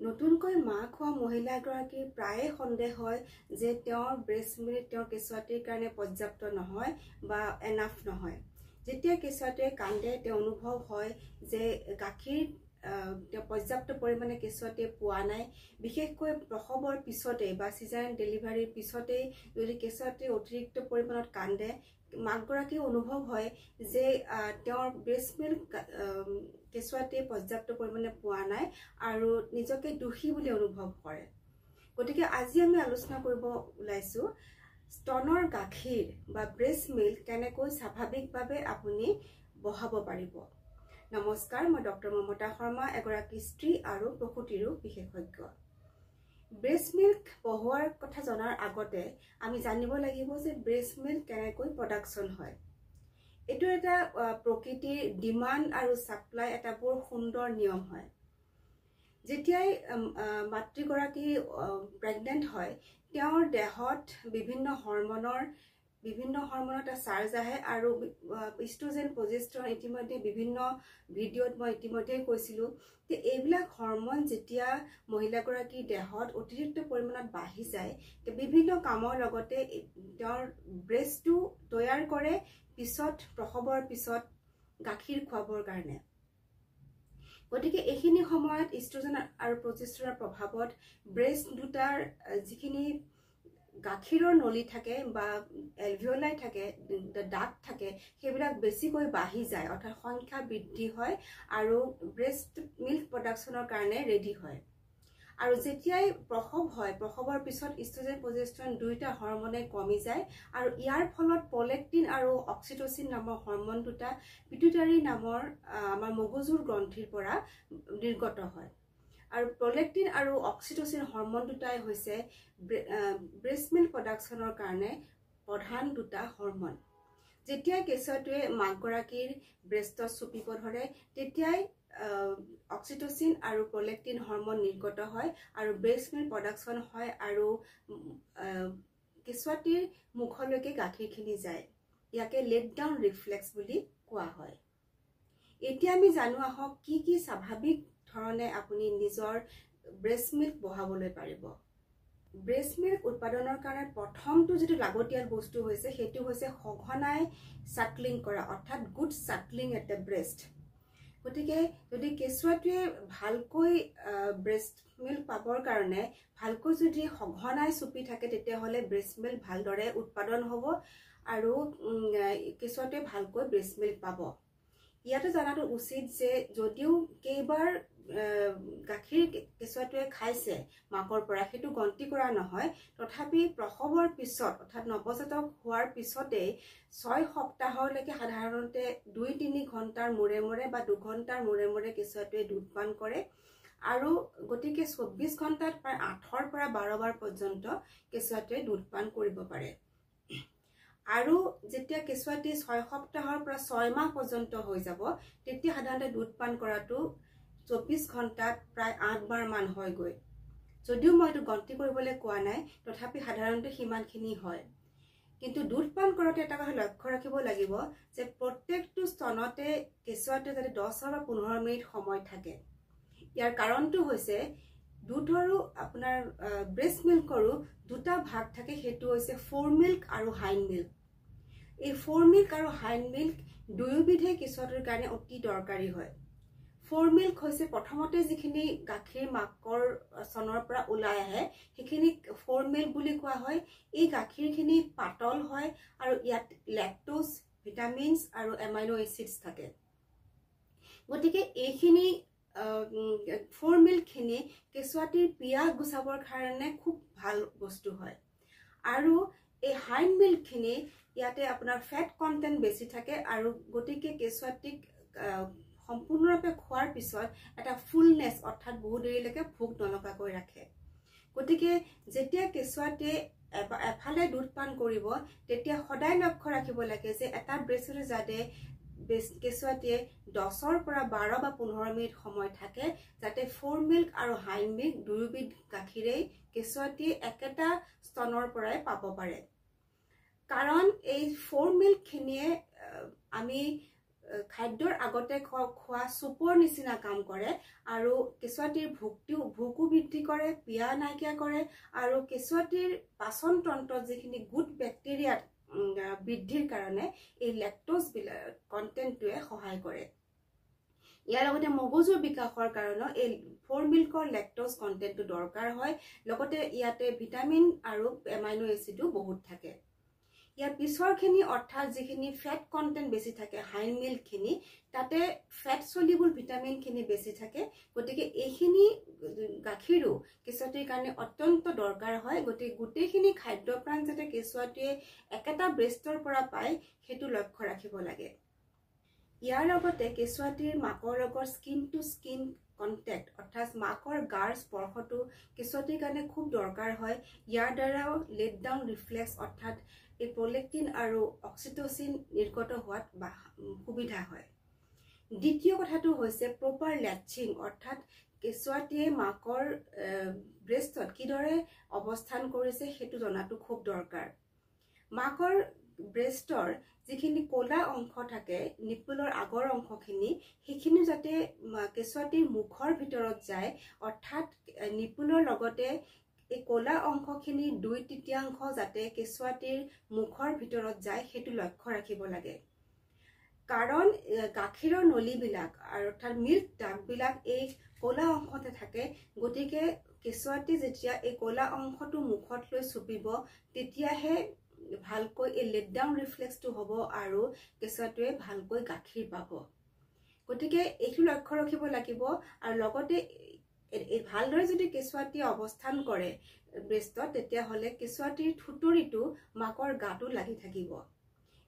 নতুনকৈ মাক হোৱা মহিলাগৰাকীৰ প্ৰায়ে সন্দেহ হয় যে তেওঁৰ ব্ৰেষ্ট মিল্ক তেওঁৰ কেঁচুৱাটিৰ কাৰণে পৰ্যাপ্ত নহয় বা এনাফ নহয়। যেতিয়া কেঁচুৱাটোৱে কান্দে তেওঁ অনুভৱ হয় যে গাখীৰ তেওঁ পৰ্যাপ্ত পৰিমাণে কেঁচুৱাটিয়ে পোৱা নাই। বিশেষকৈ প্ৰসৱৰ পিছতে বা সিজাৰিয়ান ডেলিভাৰীৰ পিছতেই যদি কেঁচুৱাটিয়ে অতিৰিক্ত পৰিমাণত কান্দে, মাকগৰাকীৰ অনুভৱ হয় যে তেওঁৰ ব্ৰেষ্ট মিল্ক কেঁচুৱাটিয়ে পৰ্যাপ্ত পৰিমাণে পোৱা নাই আৰু নিজকে দোষী বুলি অনুভৱ কৰে। গতিকে আজি আমি আলোচনা কৰিব ওলাইছো স্তনৰ গাখীৰ বা ব্ৰেষ্ট মিল্ক কেনেকৈ স্বাভাৱিকভাৱে আপুনি বঢ়াব পাৰিব। নমস্কাৰ, মই ডক্টৰ মমতা শৰ্মা, এগৰাকী স্ত্ৰী আৰু প্ৰসূতিৰো বিশেষজ্ঞ। ব্ৰেষ্ট মিল্ক বঢ়োৱাৰ কথা জনাৰ আগতে আমি জানিব লাগিব যে ব্ৰেষ্ট মিল্ক কেনেকৈ প্ৰডাকশ্যন হয়। এইটো এটা প্ৰকৃতিৰ ডিমাণ্ড আৰু ছাপ্লাই এটা বৰ সুন্দৰ নিয়ম হয়। যেতিয়াই মাতৃগৰাকী প্ৰেগনেণ্ট হয়, তেওঁৰ দেহত বিভিন্ন হৰমনৰ এটা চাৰ্জ আহে আৰু ইষ্ট্ৰজেন, প্ৰজেষ্টৰন ইতিমধ্যে বিভিন্ন ভিডিঅ'ত মই ইতিমধ্যে কৈছিলোঁ যে এইবিলাক হৰমন যেতিয়া মহিলাগৰাকীৰ দেহত অতিৰিক্ত পৰিমাণত বাঢ়ি যায়, বিভিন্ন কামৰ লগতে তেওঁৰ ব্ৰেষ্টটো তৈয়াৰ কৰে পিছত প্ৰসৱৰ পিছত গাখীৰ খুৱাবৰ কাৰণে। গতিকে এইখিনি সময়ত ইষ্ট্ৰজেন আৰু প্ৰজেষ্টৰৰ প্ৰভাৱত ব্ৰেষ্ট দুটাৰ যিখিনি গাখীৰৰ নলী থাকে বা এলভিঅলাই থাকে, দাঁত থাকে, সেইবিলাক বেছিকৈ বাঢ়ি যায়, অৰ্থাৎ সংখ্যা বৃদ্ধি হয় আৰু ব্ৰেষ্ট মিল্ক প্ৰডাকশ্যনৰ কাৰণে ৰেডি হয়। আৰু যেতিয়াই প্ৰসৱ হয়, প্ৰসৱৰ পিছত ইষ্ট্ৰজেন প্ৰজেষ্টৰন দুয়োটা হৰমনে কমি যায় আৰু ইয়াৰ ফলত প্ৰলেক্টিন আৰু অক্সিটচিন নামৰ হৰমন দুটা পিটুইটাৰী নামৰ আমাৰ মগজুৰ গ্ৰন্থিৰ পৰা নিৰ্গত হয়। আৰু প্ৰলেক্টিন আৰু অক্সিটচিন হৰমন দুটাই হৈছে ব্ৰেষ্ট মিল্ক প্ৰডাকশ্যনৰ কাৰণে প্ৰধান দুটা হৰমন। যেতিয়াই কেঁচুৱাটোৱে মাকগৰাকীৰ ব্ৰেষ্টত চুপিব ধৰে, তেতিয়াই অক্সিটচিন আৰু প্ৰলেক্টিন হৰমন নিৰ্গত হয় আৰু ব্ৰেষ্ট মিল্ক প্ৰডাকশ্যন হয় আৰু কেঁচুৱাটিৰ মুখলৈকে গাখীৰখিনি যায়। ইয়াকে লেট ডাউন ৰিফ্লেক্স বুলি কোৱা হয়। এতিয়া আমি জানো আহক কি স্বাভাৱিক ধৰণে আপুনি নিজৰ ব্ৰেষ্ট মিল্ক বঢ়াবলৈ পাৰিব। ব্ৰেষ্ট মিল্ক উৎপাদনৰ কাৰণে প্ৰথমটো যিটো লাগতিয়াল বস্তু হৈছে সেইটো হৈছে সঘনাই চাকলিং কৰা, অৰ্থাৎ গুড চাকলিং এট দ্য ব্ৰেষ্ট। গতিকে যদি কেঁচুৱাটোৱে ভালকৈ ব্ৰেষ্ট মিল্ক পাবৰ কাৰণে ভালকৈ যদি সঘনাই চুপি থাকে, তেতিয়াহ'লে ব্ৰেষ্ট মিল্ক ভালদৰে উৎপাদন হ'ব আৰু কেঁচুৱাটোৱে ভালকৈ ব্ৰেষ্ট মিল্ক পাব। ইয়াতে জনাটো উচিত যে যদিও কেইবাৰ গাখীৰ কেঁচুৱাটোৱে খাইছে মাকৰ পৰা, সেইটো গন্তি কৰা নহয়, তথাপি প্ৰসৱৰ পিছত অৰ্থাৎ নৱজাতক হোৱাৰ পিছতেই 6 সপ্তাহলৈকে সাধাৰণতে 2-3 ঘণ্টাৰ মূৰে মূৰে বা 2 ঘণ্টাৰ মূৰে মূৰে কেঁচুৱাটোৱে দুধ পান কৰে আৰু গতিকে 24 ঘণ্টাত প্ৰায় 8ৰ পৰা 12 বাৰ পৰ্যন্ত কেঁচুৱাটোৱে দুধ পান কৰিব পাৰে। আৰু যেতিয়া কেঁচুৱাটি 6 সপ্তাহৰ পৰা 6 মাহ পৰ্যন্ত হৈ যাব, তেতিয়া সাধাৰণতে দুধ পান কৰাটো 24 ঘণ্টাত প্ৰায় 8 বাৰ মান হয়গৈ। যদিও মই এইটো গন্তি কৰিবলৈ কোৱা নাই, তথাপি সাধাৰণতে সিমানখিনি হয়। কিন্তু দুধ পান কৰোঁতে এটা কথা লক্ষ্য ৰাখিব লাগিব যে প্ৰত্যেকটো স্তনতে কেঁচুৱাটোৱে যাতে 10 বা 15 মিনিট সময় থাকে। ইয়াৰ কাৰণটো হৈছে দুধৰো আপোনাৰ ব্ৰেষ্ট মিল্কৰো দুটা ভাগ থাকে, সেইটো হৈছে ফ'ৰ মিল্ক আৰু হাইণ্ড মিল্ক। এই ফ'ৰ মিল্ক আৰু হাইণ্ড মিল্ক দুয়োবিধে কেঁচুৱাটোৰ কাৰণে অতি দৰকাৰী হয়। ফ'ৰ মিল্ক হৈছে প্ৰথমতে যিখিনি গাখীৰ মাকৰ স্তনৰ পৰা ওলাই আহে, সেইখিনি ফ'ৰ মিল্ক বুলি কোৱা হয়। এই গাখীৰখিনি পাতল হয় আৰু ইয়াত লেক্টোজ, ভিটামিনছ আৰু এমাইনো এচিডছ থাকে। গতিকে এইখিনি ফ'ৰ মিল্কখিনি কেঁচুৱাটিৰ পিয়াহ গুচাবৰ কাৰণে খুব ভাল বস্তু হয়। আৰু এই হাইণ্ড মিল্কখিনি ইয়াতে আপোনাৰ ফেট কণ্টেণ্ট বেছি থাকে আৰু গতিকে কেঁচুৱাটিক সম্পূৰ্ণৰূপে খোৱাৰ পিছত এটা ফুলনেছ, অৰ্থাৎ বহু দেৰিলৈকে ভোক নলগাকৈ ৰাখে। গতিকে যেতিয়া কেঁচুৱাটিয়ে এফালে দুধ পান কৰিব, তেতিয়া সদায় লক্ষ্য ৰাখিব লাগে যে এটা ব্ৰেষ্টতে যাতে কেঁচুৱাটিয়ে 10ৰ পৰা 12 বা 15 মিনিট সময় থাকে, যাতে ফ'ৰ মিল্ক আৰু হাইণ্ড মিল্ক দুয়োবিধ গাখীৰেই কেঁচুৱাটিয়ে একেটা স্তনৰ পৰাই পাব পাৰে। কাৰণ এই ফ'ৰ মিল্কখিনিয়ে আমি খাদ্যৰ আগতে খোৱা চুপৰ নিচিনা কাম কৰে আৰু কেঁচুৱাটিৰ ভোকো বৃদ্ধি কৰে, পিয়া নাইকিয়া কৰে আৰু কেঁচুৱাটিৰ পাচন তন্ত্ৰত যিখিনি গুড বেক্টেৰিয়া বৃদ্ধিৰ কাৰণে এই লেক্টোজ কণ্টেণ্টটোৱে সহায় কৰে। ইয়াৰ লগতে মগজুৰ বিকাশৰ কাৰণে এই ফ'ৰ মিল্কৰ লেক্টোজ কণ্টেণ্টটো দৰকাৰ হয়। লগতে ইয়াতে ভিটামিন আৰু এমাইনো এচিডো বহুত থাকে। ইয়াৰ পিছৰখিনি অৰ্থাৎ যিখিনি ফেট কণ্টেণ্ট বেছি থাকে হাইন মিল্কখিনি, তাতে ফেট চলিবল ভিটামিনখিনি বেছি থাকে। গতিকে এইখিনি গাখীৰো কেঁচুৱাটিৰ কাৰণে অত্যন্ত দৰকাৰ হয়। গতিকে গোটেইখিনি খাদ্যপ্ৰাণ যাতে কেঁচুৱাটিয়ে একেটা ব্ৰেষ্টৰ পৰা পায় সেইটো লক্ষ্য ৰাখিব লাগে। ইয়াৰ লগতে কেঁচুৱাটিৰ মাকৰ লগত স্কিন টু স্কিন কণ্টেক্ট অৰ্থাৎ মাকৰ গাৰ স্পৰ্শটো কেঁচুৱাটিৰ কাৰণে খুব দৰকাৰ হয়। ইয়াৰ দ্বাৰাও লেট ডাউন ৰিফ্লেক্স অৰ্থাৎ এই প্ৰলেক্টিন আৰু অক্সিটচিন নিৰ্গত হোৱাত সুবিধা হয়। দ্বিতীয় কথাটো হৈছে প্ৰপাৰ লেটচিং অৰ্থাৎ কেঁচুৱাটিয়ে মাকৰ ব্ৰেষ্টত কিদৰে অৱস্থান কৰিছে সেইটো জনাটো খুব দৰকাৰ। মাকৰ ব্ৰেষ্টৰ যিখিনি ক'লা অংশ থাকে নিপুলৰ আগৰ অংশখিনি, সেইখিনি যাতে কেঁচুৱাটিৰ মুখৰ ভিতৰত যায় অৰ্থাৎ নিপুলৰ লগতে এই ক'লা অংশখিনি 2/3 যাতে কেঁচুৱাটিৰ মুখৰ ভিতৰত যায় সেইটো লক্ষ্য ৰাখিব লাগে। কাৰণ গাখীৰৰ নলীবিলাক অৰ্থাৎ মিল্ক ডাকবিলাক এই ক'লা অংশতে থাকে। গতিকে কেঁচুৱাটি যেতিয়া এই ক'লা অংশটো মুখত লৈ চুপিব তেতিয়াহে ভালকৈ এই লেট ডাউন ৰিফ্লেক্সটো হ'ব আৰু কেঁচুৱাটোৱে ভালকৈ গাখীৰ পাব। গতিকে এইটো লক্ষ্য ৰাখিব লাগিব। আৰু লগতে ভালদৰে যদি কেঁচুৱাটিয়ে অৱস্থান কৰে ব্ৰেষ্টত, তেতিয়াহ'লে কেঁচুৱাটিৰ থুতৰিটো মাকৰ গাটো লাগি থাকিব।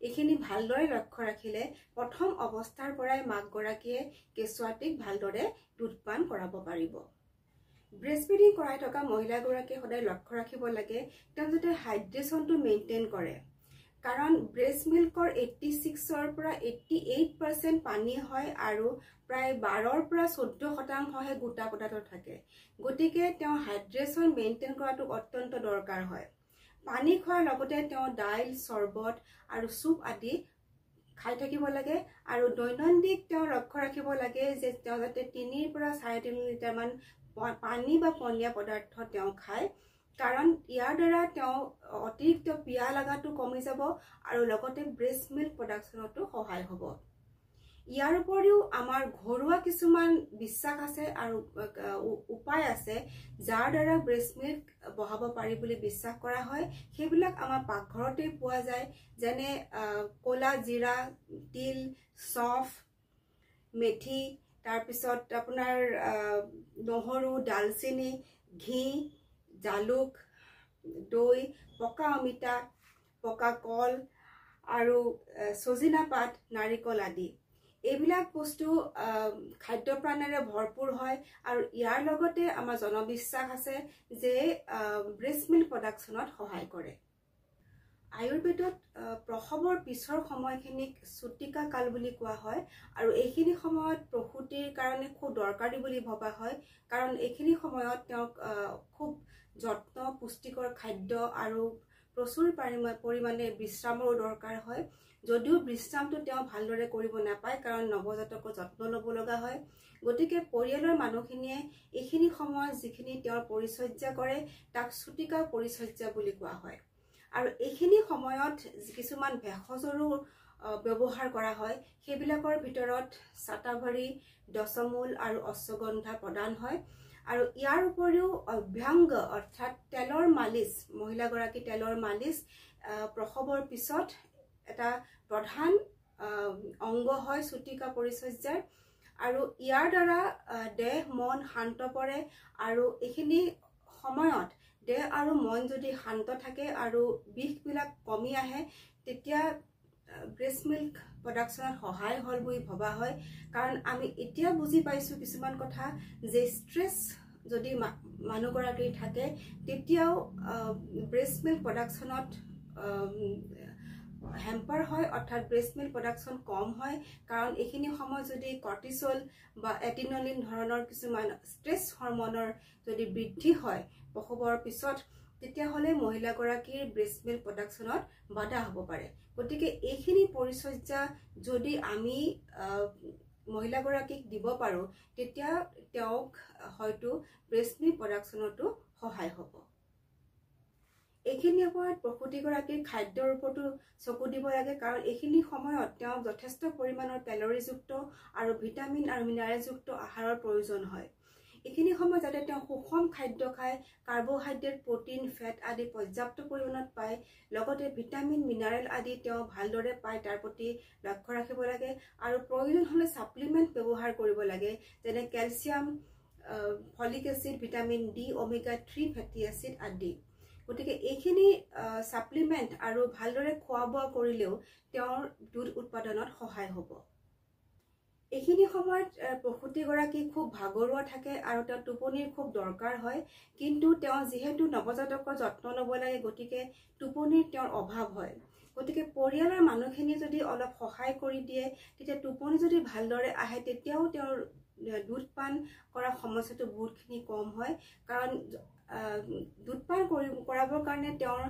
এইখিনি ভালদৰে লক্ষ্য ৰাখিলে প্ৰথম অৱস্থাৰ পৰাই মাকগৰাকীয়ে কেঁচুৱাটিক ভালদৰে দুধপান কৰাব পাৰিব। ব্ৰেষ্ট ফিডিং কৰাই থকা মহিলাগৰাকীয়ে সদায় লক্ষ্য ৰাখিব লাগে তেওঁ যাতে হাইড্ৰেশ্যনটো মেইনটেইন কৰে। কাৰণ ব্ৰেষ্ট মিল্কৰ 86ৰ পৰা 88% পানী হয় আৰু প্ৰায় 12ৰ পৰা 14% গোটা পদাৰ্থ থাকে। গতিকে তেওঁ হাইড্ৰেশ্যন মেইনটেইন কৰাটো অত্যন্ত দৰকাৰ হয়। পানী খোৱাৰ লগতে তেওঁ দাইল, চৰ্বত আৰু চুপ আদি খাই থাকিব লাগে আৰু দৈনন্দিন তেওঁ লক্ষ্য ৰাখিব লাগে যে তেওঁ যাতে 3 পৰা 3.5 লিটাৰমান পানী বা পনীয়া পদাৰ্থ তেওঁ খায়। কাৰণ ইয়াৰ দ্বাৰা তেওঁ অতিৰিক্ত পিয়া লগাটো কমি যাব আৰু লগতে ব্ৰেষ্ট মিল্ক প্ৰডাকশ্যনতো সহায় হ'ব। ইয়াৰ উপৰিও আমাৰ ঘৰুৱা কিছুমান বিশ্বাস আছে আৰু উপায় আছে যাৰ দ্বাৰা ব্ৰেষ্ট মিল্ক বঢ়াব পাৰি বুলি বিশ্বাস কৰা হয়। সেইবিলাক আমাৰ পাকঘৰতে পোৱা যায়, যেনে ক'লা জিৰা, তিল, চফ, মেথি, তাৰপিছত আপোনাৰ নহৰু, ডালচেনি, ঘি, জালুক, দৈ, পকা অমিতা, পকা কল আৰু সজিনা পাত, নাৰিকল আদি। এইবিলাক বস্তু খাদ্যপ্ৰাণেৰে ভৰপূৰ হয় আৰু ইয়াৰ লগতে আমাৰ জনবিশ্বাস আছে যে ব্ৰেষ্ট মিল্ক প্ৰডাকশ্যনত সহায় কৰে। আয়ুৰ্বেদত প্ৰসৱৰ পিছৰ সময়খিনিক চুটিকা কাল বুলি কোৱা হয় আৰু এইখিনি সময়ত প্ৰসূতিৰ কাৰণে খুব দৰকাৰী বুলি ভবা হয়। কাৰণ এইখিনি সময়ত তেওঁক খুব যত্ন, পুষ্টিকৰ খাদ্য আৰু প্ৰচুৰ পৰিমাণে বিশ্ৰামৰো দৰকাৰ হয়। যদিও বিশ্ৰামটো তেওঁ ভালদৰে কৰিব নাপায় কাৰণ নৱজাতকৰ যত্ন ল'ব লগা হয়। গতিকে পৰিয়ালৰ মানুহখিনিয়ে এইখিনি সময়ত যিখিনি তেওঁৰ পৰিচৰ্যা কৰে তাক চুটিকা পৰিচৰ্যা বুলি কোৱা হয়। আৰু এইখিনি সময়ত কিছুমান ভেষজৰো ব্যৱহাৰ কৰা হয়। সেইবিলাকৰ ভিতৰত চাটাভৰি, দশমূল আৰু অশ্বগন্ধা প্ৰদান হয়। আৰু ইয়াৰ উপৰিও অভ্যাংগ অৰ্থাৎ তেলৰ মালিচ, মহিলাগৰাকী তেলৰ মালিচ প্ৰসৱৰ পিছত এটা প্ৰধান অংগ হয় চুটিকা পৰিচৰ্যাৰ। আৰু ইয়াৰ দ্বাৰা দেহ মন শান্ত পৰে আৰু এইখিনি সময়ত দেহ আৰু মন যদি শান্ত থাকে আৰু বিষবিলাক কমি আহে তেতিয়া ব্ৰেষ্ট মিল্ক প্ৰডাকশ্যনত সহায় হ'ল বুলি ভবা হয়। কাৰণ আমি এতিয়া বুজি পাইছোঁ কিছুমান কথা যে ষ্ট্ৰেছ যদি মানুহগৰাকীৰ থাকে তেতিয়াও ব্ৰেষ্ট মিল্ক প্ৰডাকশ্যনত হেম্পাৰ হয় অৰ্থাৎ ব্ৰেষ্ট মিল্ক প্ৰডাকশ্যন কম হয়। কাৰণ এইখিনি সময়ত যদি কৰ্টিচল বা এডিনলিন ধৰণৰ কিছুমান ষ্ট্ৰেছ হৰমনৰ যদি বৃদ্ধি হয় প্ৰসৱৰ পিছত, তেতিয়াহ'লে মহিলাগৰাকীৰ ব্ৰেষ্ট মিল্ক প্ৰডাকশ্যনত বাধা হ'ব পাৰে। গতিকে এইখিনি পৰিচৰ্যা যদি আমি মহিলাগৰাকীক দিব পাৰোঁ তেতিয়া তেওঁক হয়তো ব্ৰেষ্ট মিল্ক প্ৰডাকশ্যনতো সহায় হ'ব। এইখিনি সময়ত প্ৰসূতিগৰাকীৰ খাদ্যৰ ওপৰতো চকু দিব লাগে, কাৰণ এইখিনি সময়ত তেওঁক যথেষ্ট পৰিমাণৰ কেলৰিযুক্ত আৰু ভিটামিন আৰু মিনাৰেলযুক্ত আহাৰৰ প্ৰয়োজন হয়। এইখিনি সময়ত যাতে তেওঁ সুষম খাদ্য খায়, কাৰ্বহাইড্ৰেট, প্ৰটিন, ফেট আদি পৰ্যাপ্ত পৰিমাণত পায়, লগতে ভিটামিন, মিনাৰেল আদি তেওঁ ভালদৰে পায়, তাৰ প্ৰতি লক্ষ্য ৰাখিব লাগে। আৰু প্ৰয়োজন হ'লে ছাপ্লিমেণ্ট ব্যৱহাৰ কৰিব লাগে, যেনে calcium, folic acid, vitamin D, omega 3 ফেটি এচিড আদি। গতিকে এইখিনি ছাপ্লিমেণ্ট আৰু ভালদৰে খোৱা বোৱা কৰিলেও তেওঁৰ দুধ উৎপাদনত সহায় হ'ব। এইখিনি সময়ত প্ৰসূতিগৰাকী খুব ভাগৰুৱা থাকে আৰু তেওঁ টোপনিৰ খুব দৰকাৰ হয়, কিন্তু তেওঁ যিহেতু নৱজাতকৰ যত্ন ল'ব লাগে, গতিকে টোপনিৰ তেওঁৰ অভাৱ হয়। গতিকে পৰিয়ালৰ মানুহখিনি যদি অলপ সহায় কৰি দিয়ে, তেতিয়া টোপনি যদি ভালদৰে আহে তেতিয়াও তেওঁৰ দুধ পান কৰা সমস্যাটো বহুতখিনি কম হয়। কাৰণ দুধ পান কৰাবৰ কাৰণে তেওঁৰ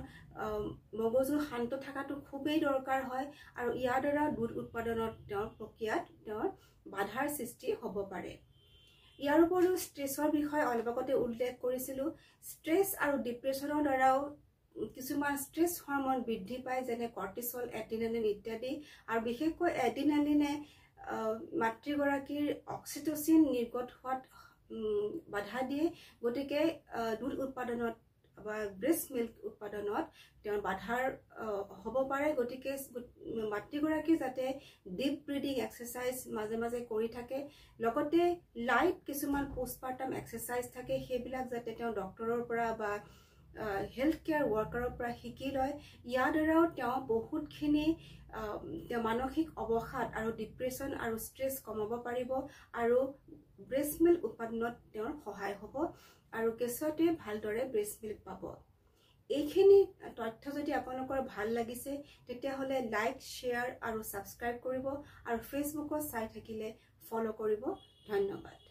মগজু শান্ত থকাটো খুবেই দৰকাৰ হয়, আৰু ইয়াৰ দ্বাৰা দুধ উৎপাদনত তেওঁৰ প্ৰক্ৰিয়াত তেওঁৰ বাধাৰ সৃষ্টি হ'ব পাৰে। ইয়াৰ উপৰিও ষ্ট্ৰেছৰ বিষয়ে অলপ আগতে উল্লেখ কৰিছিলোঁ। ষ্ট্ৰেছ আৰু ডিপ্ৰেশ্যনৰ দ্বাৰাও কিছুমান ষ্ট্ৰেছ হৰমন বৃদ্ধি পায়, যেনে কৰ্টিচল, এড্ৰিনালিন ইত্যাদি। আৰু বিশেষকৈ এড্ৰিনালিনে মাতৃগৰাকীৰ অক্সিটচিন নিৰ্গত হোৱাত বাধা দিয়ে। গতিকে দুধ উৎপাদনত বা ব্ৰেষ্ট মিল্ক উৎপাদনত তেওঁৰ বাধাৰ হ'ব পাৰে। গতিকে মাতৃগৰাকী যাতে ডিপ ব্ৰিডিং এক্সাৰচাইজ মাজে মাজে কৰি থাকে, লগতে লাইট কিছুমান পোষ্টপাৰ্টাম এক্সাৰচাইজ থাকে, সেইবিলাক যাতে তেওঁ ডক্টৰৰ পৰা বা হেল্থ কেয়াৰ ৱৰ্কাৰৰ পৰা শিকি লয়। ইয়াৰ দ্বাৰাও তেওঁ বহুতখিনি তেওঁ মানসিক অৱসাদ আৰু ডিপ্ৰেশ্যন আৰু ষ্ট্ৰেছ কমাব পাৰিব, আৰু ব্ৰেষ্ট মিল্ক উৎপাদনত তেওঁৰ সহায় হ'ব, আৰু কেঁচুৱাটোৱে ভালদৰে ব্ৰেষ্ট মিল্ক পাব। এইখিনি তথ্য যদি আপোনালোকৰ ভাল লাগিছে তেতিয়াহ'লে লাইক, শ্বেয়াৰ আৰু ছাবস্ক্ৰাইব কৰিব, আৰু ফেচবুকত চাই থাকিলে ফ'ল' কৰিব। ধন্যবাদ।